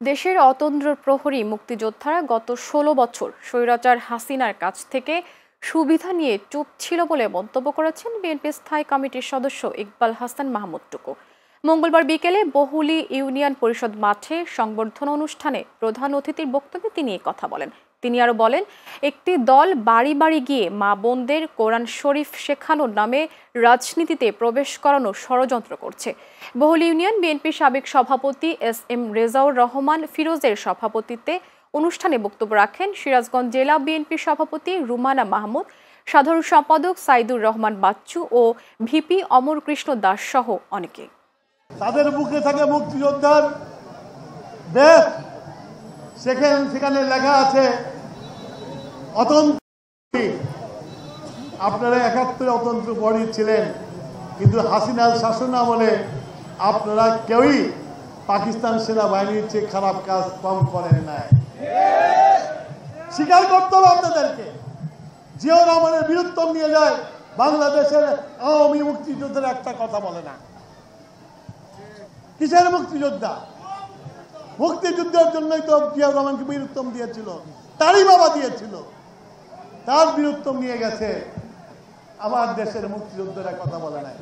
দেশের অতন্দ্র প্রহরী মুক্তিযোদ্ধারা গত ১৬ বছর স্বৈরাচার হাসিনার কাছ থেকে সুবিধা নিয়ে চুপ ছিল বলে মন্তব্য করেছেন বিএনপি স্থায়ী কমিটির সদস্য ইকবাল হাসান মাহমুদ টুকু। মঙ্গলবার বিকেলে বহুলী ইউনিয়ন পরিষদ মাঠে সংবর্ধনা অনুষ্ঠানে প্রধান অতিথির বক্তব্যে তিনি এই কথা বলেন। তিনি আরো বলেন, একটি দল বাড়ি বাড়ি গিয়ে মা বোনদের কোরআন শরীফ শেখানোর নামে রাজনীতিতে প্রবেশ করানোর ষড়যন্ত্র করছে। বহুলী ইউনিয়ন বিএনপির সাবেক সভাপতি এস.এম. রেজাউর রহমান ফিরোজের সভাপতিত্বে অনুষ্ঠানে বক্তব্য রাখেন সিরাজগঞ্জ জেলা বিএনপির সভাপতি রুমানা মাহমুদ, সাধারণ সম্পাদক সাইদুর রহমান বাচ্চু ও ভিপি অমর কৃষ্ণ দাস সহ অনেকে। তাদের বুকে থাকে মুক্তিযোদ্ধার দেশ, সেখানে লেখা আছে অতন্ত্র। আপনারা ৭১ অতন্ত্র বড়ি ছিলেন, কিন্তু হাসিনার শাসন আমলে আপনারা কেউই পাকিস্তান সেনাবাহিনীর চেয়ে খারাপ কাজ কম করেন নাই। স্বীকার করতে হবে আপনাদেরকে। জিয়াউর রহমানের বীরত্ব নিয়ে যায়, বাংলাদেশের আওয়ামী মুক্তিযোদ্ধার একটা কথা বলে না। কিসের মুক্তিযোদ্ধা? মুক্তিযুদ্ধের জন্যই তো জিয়াউর রহমানকে বীরত্তম দিয়েছিল, তারই বাবা দিয়েছিল। তার বীরত্তম নিয়ে গেছে, আমার দেশের মুক্তিযোদ্ধারা কথা বলে নাই।